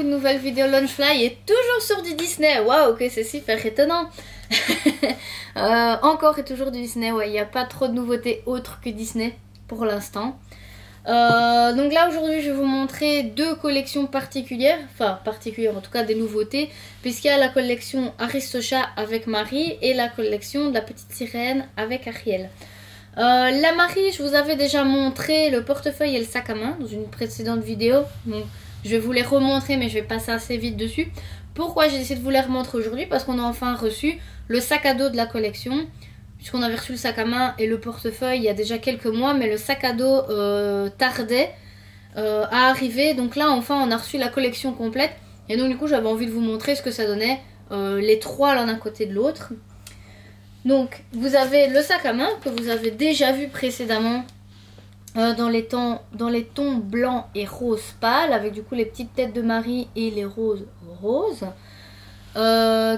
une nouvelle vidéo Launchfly et toujours sur du Disney. Waouh, que c'est super étonnant. Encore et toujours du Disney, ouais, il n'y a pas trop de nouveautés autres que Disney pour l'instant. Donc là aujourd'hui je vais vous montrer deux collections particulières, enfin particulières en tout cas des nouveautés, puisqu'il y a la collection Aristocha avec Marie et la collection de la petite sirène avec Ariel. La Marie, je vous avais déjà montré le portefeuille et le sac à main dans une précédente vidéo, donc je vais vous les remontrer mais je vais passer assez vite dessus. Pourquoi j'ai décidé de vous les remontrer aujourd'hui? Parce qu'on a enfin reçu le sac à dos de la collection, puisqu'on avait reçu le sac à main et le portefeuille il y a déjà quelques mois, mais le sac à dos tardait à arriver. Donc là enfin on a reçu la collection complète et donc du coup j'avais envie de vous montrer ce que ça donnait, les trois l'un à côté de l'autre. Donc vous avez le sac à main que vous avez déjà vu précédemment dans les tons blancs et rose pâle, avec du coup les petites têtes de Marie et les roses roses.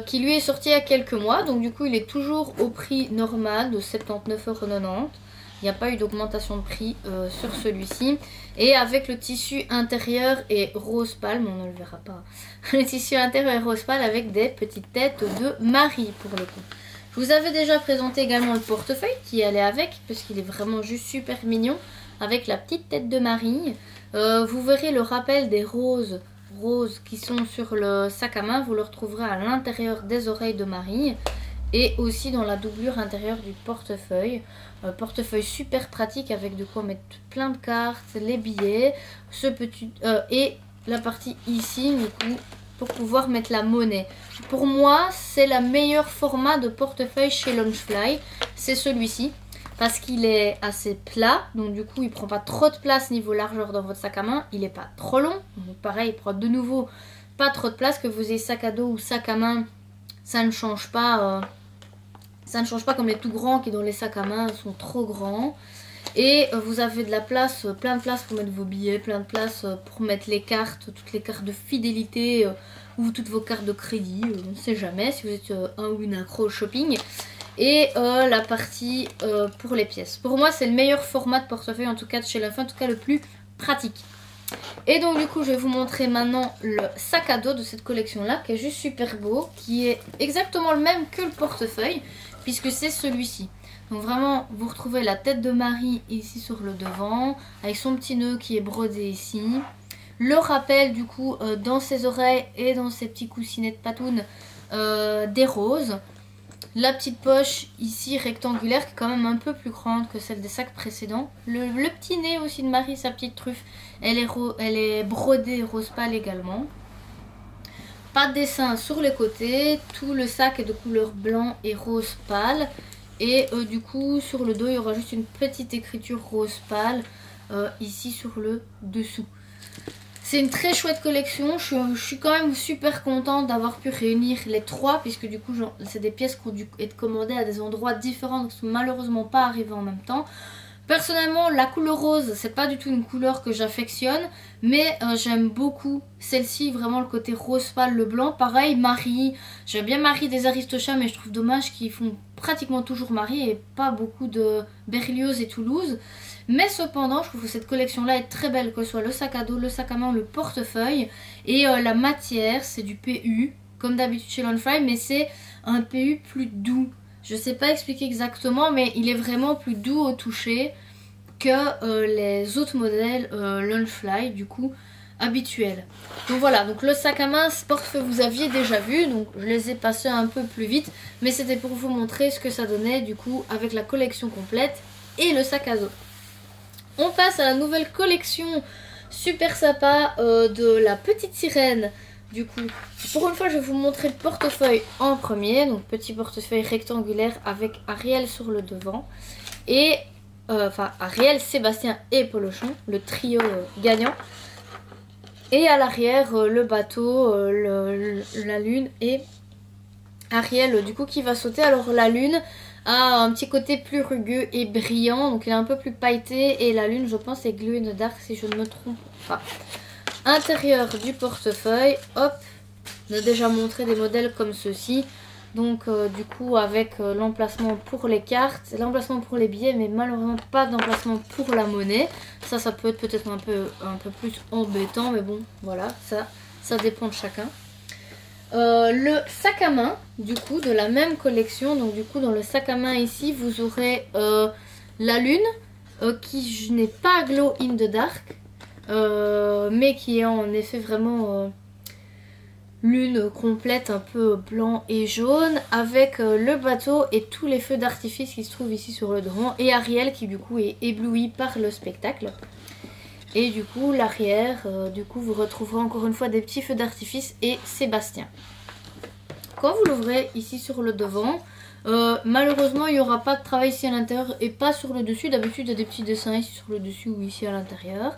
Qui lui est sorti il y a quelques mois, donc du coup il est toujours au prix normal de 79,90 €. Il n'y a pas eu d'augmentation de prix sur celui-ci. Et avec le tissu intérieur et rose pâle, mais on ne le verra pas. Le tissu intérieur et rose pâle avec des petites têtes de Marie pour le coup. Je vous avais déjà présenté également le portefeuille qui allait avec, parce qu'il est vraiment juste super mignon, avec la petite tête de Marie. Vous verrez le rappel des roses qui sont sur le sac à main, vous le retrouverez à l'intérieur des oreilles de Marie et aussi dans la doublure intérieure du portefeuille. Portefeuille super pratique avec de quoi mettre plein de cartes, les billets, ce petit et la partie ici du coup pour pouvoir mettre la monnaie. Pour moi c'est le meilleur format de portefeuille chez Launchfly, c'est celui-ci. Parce qu'il est assez plat, donc du coup il prend pas trop de place niveau largeur dans votre sac à main. Il est pas trop long, donc pareil il prend de nouveau pas trop de place. Que vous ayez sac à dos ou sac à main, ça ne change pas. Ça ne change pas comme les tout grands qui dans les sacs à main sont trop grands. Et vous avez de la place, plein de place pour mettre vos billets, plein de place pour mettre les cartes, toutes les cartes de fidélité ou toutes vos cartes de crédit, on ne sait jamais si vous êtes un ou une accro au shopping. Et la partie pour les pièces. Pour moi c'est le meilleur format de portefeuille, en tout cas de chez Launchfly, en tout cas le plus pratique. Et donc du coup je vais vous montrer maintenant le sac à dos de cette collection là, qui est juste super beau, qui est exactement le même que le portefeuille, puisque c'est celui-ci. Donc vraiment vous retrouvez la tête de Marie ici sur le devant, avec son petit nœud qui est brodé ici. Le rappel du coup dans ses oreilles et dans ses petits coussinets de patounes des roses. La petite poche ici rectangulaire qui est quand même un peu plus grande que celle des sacs précédents. Le petit nez aussi de Marie, sa petite truffe, elle est brodée rose pâle également. Pas de dessin sur les côtés, tout le sac est de couleur blanc et rose pâle. Et du coup sur le dos il y aura juste une petite écriture rose pâle ici sur le dessous. C'est une très chouette collection, je suis quand même super contente d'avoir pu réunir les trois, puisque du coup c'est des pièces qui ont dû être commandées à des endroits différents, donc sont malheureusement pas arrivées en même temps. Personnellement la couleur rose c'est pas du tout une couleur que j'affectionne, mais j'aime beaucoup celle-ci, vraiment le côté rose pâle, le blanc. Pareil Marie, j'aime bien Marie des Aristocha, mais je trouve dommage qu'ils font pratiquement toujours Marie et pas beaucoup de Berlioz et Toulouse. Mais cependant je trouve que cette collection là est très belle, que ce soit le sac à dos, le sac à main, le portefeuille. Et la matière c'est du PU comme d'habitude chez Launchfly, mais c'est un PU plus doux. Je sais pas expliquer exactement, mais il est vraiment plus doux au toucher que les autres modèles Launchfly du coup habituels. Donc voilà, donc le sac à main, ce portefeuille vous aviez déjà vu, donc je les ai passés un peu plus vite, mais c'était pour vous montrer ce que ça donnait du coup avec la collection complète et le sac à dos. On passe à la nouvelle collection super sympa de la petite sirène. Du coup, pour une fois, je vais vous montrer le portefeuille en premier. Donc, petit portefeuille rectangulaire avec Ariel sur le devant. Et, enfin, Ariel, Sébastien et Polochon, le trio gagnant. Et à l'arrière, le bateau, la lune et Ariel, du coup, qui va sauter. Alors, la lune a un petit côté plus rugueux et brillant, donc il est un peu plus pailleté, et la lune je pense est glow in the dark si je ne me trompe pas. Intérieur du portefeuille, hop, on a déjà montré des modèles comme ceci, donc du coup avec l'emplacement pour les cartes, l'emplacement pour les billets, mais malheureusement pas d'emplacement pour la monnaie. Ça peut être peut-être un peu plus embêtant, mais bon voilà, ça ça dépend de chacun. Le sac à main, du coup, de la même collection. Donc du coup, dans le sac à main ici, vous aurez la lune, qui n'est pas glow in the dark, mais qui est en effet vraiment lune complète, un peu blanc et jaune, avec le bateau et tous les feux d'artifice qui se trouvent ici sur le devant, et Ariel qui du coup est ébloui par le spectacle. Et du coup l'arrière, du coup vous retrouverez encore une fois des petits feux d'artifice et Sébastien. Quand vous l'ouvrez ici sur le devant, malheureusement il n'y aura pas de travail ici à l'intérieur et pas sur le dessus. D'habitude il y a des petits dessins ici sur le dessus ou ici à l'intérieur.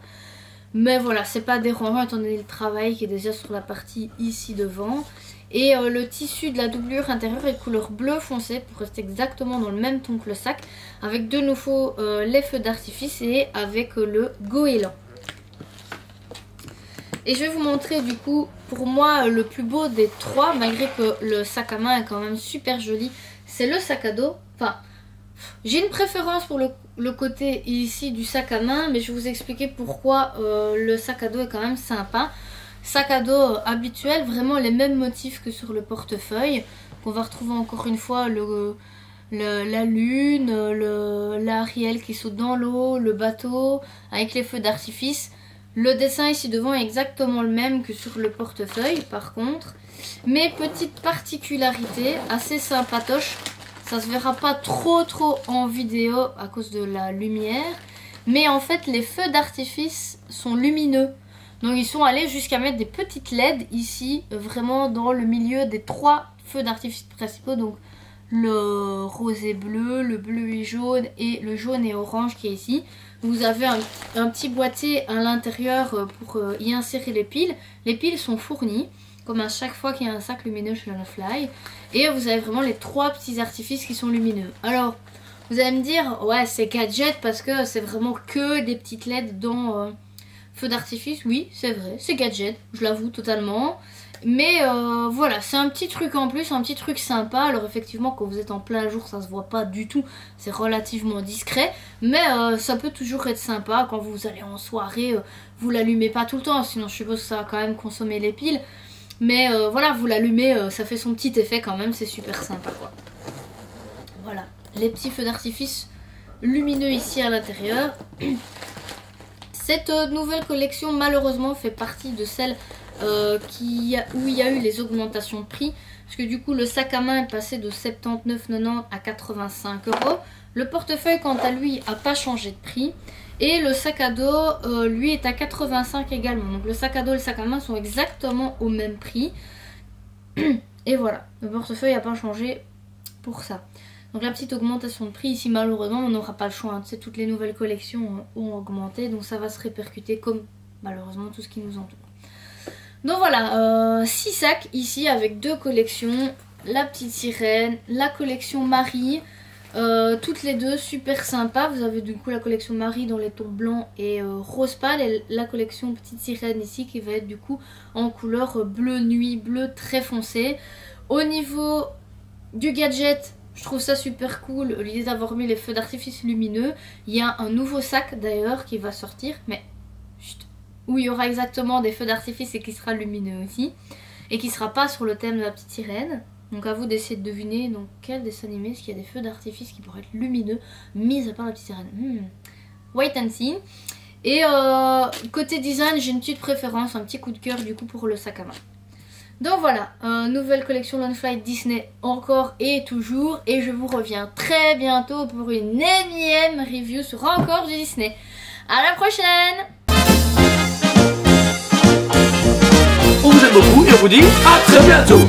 Mais voilà, c'est pas dérangeant étant donné le travail qui est déjà sur la partie ici devant. Et le tissu de la doublure intérieure est couleur bleu foncé pour rester exactement dans le même ton que le sac. Avec de nouveau les feux d'artifice et avec le goéland. Et je vais vous montrer du coup pour moi le plus beau des trois, malgré que le sac à main est quand même super joli. C'est le sac à dos. Enfin, j'ai une préférence pour le côté ici du sac à main, mais je vais vous expliquer pourquoi le sac à dos est quand même sympa. Sac à dos habituel, vraiment les mêmes motifs que sur le portefeuille. On va retrouver encore une fois la lune, l'Ariel qui saute dans l'eau, le bateau avec les feux d'artifice. Le dessin ici devant est exactement le même que sur le portefeuille par contre. Mais petite particularité assez sympatoche, ça se verra pas trop en vidéo à cause de la lumière. Mais en fait les feux d'artifice sont lumineux. Donc ils sont allés jusqu'à mettre des petites LED ici, vraiment dans le milieu des trois feux d'artifice principaux. Donc le rose et bleu, le bleu et jaune et le jaune et orange qui est ici. Vous avez un petit boîtier à l'intérieur pour y insérer les piles. Les piles sont fournies, comme à chaque fois qu'il y a un sac lumineux chez Nanofly. Et vous avez vraiment les trois petits artifices qui sont lumineux. Alors, vous allez me dire, ouais c'est gadget parce que c'est vraiment que des petites LED dans feu d'artifice. Oui, c'est vrai, c'est gadget, je l'avoue totalement. Mais voilà, c'est un petit truc en plus, un petit truc sympa. Alors effectivement, quand vous êtes en plein jour, ça se voit pas du tout. C'est relativement discret. Mais ça peut toujours être sympa. Quand vous allez en soirée, vous l'allumez pas tout le temps. Sinon, je suppose que ça va quand même consommer les piles. Mais voilà, vous l'allumez, ça fait son petit effet quand même. C'est super sympa, quoi. Voilà, les petits feux d'artifice lumineux ici à l'intérieur. Cette nouvelle collection, malheureusement, fait partie de celle où il y a eu les augmentations de prix, parce que du coup le sac à main est passé de 79,90 à 85 €. Le portefeuille quant à lui a pas changé de prix et le sac à dos lui est à 85 également. Donc le sac à dos et le sac à main sont exactement au même prix et voilà, le portefeuille n'a pas changé pour ça. Donc la petite augmentation de prix ici, malheureusement on n'aura pas le choix, hein. Tu sais, toutes les nouvelles collections ont augmenté, donc ça va se répercuter comme malheureusement tout ce qui nous entoure. Donc voilà, 6 sacs ici avec 2 collections, la petite sirène, la collection Marie, toutes les deux super sympas. Vous avez du coup la collection Marie dans les tons blancs et rose pâle et la collection petite sirène ici qui va être du coup en couleur bleu nuit, bleu très foncé. Au niveau du gadget, je trouve ça super cool, l'idée d'avoir mis les feux d'artifice lumineux. Il y a un nouveau sac d'ailleurs qui va sortir, mais où il y aura exactement des feux d'artifice et qui sera lumineux aussi. Et qui sera pas sur le thème de la petite sirène. Donc à vous d'essayer de deviner dans quel dessin animé est-ce qu'il y a des feux d'artifice qui pourraient être lumineux, mis à part la petite sirène. Wait and see. Et côté design, j'ai une petite préférence, un petit coup de cœur du coup pour le sac à main. Donc voilà, nouvelle collection Nanofly Disney encore et toujours. Et je vous reviens très bientôt pour une énième review sur encore du Disney. À la prochaine! On vous aime beaucoup et on vous dit à très bientôt.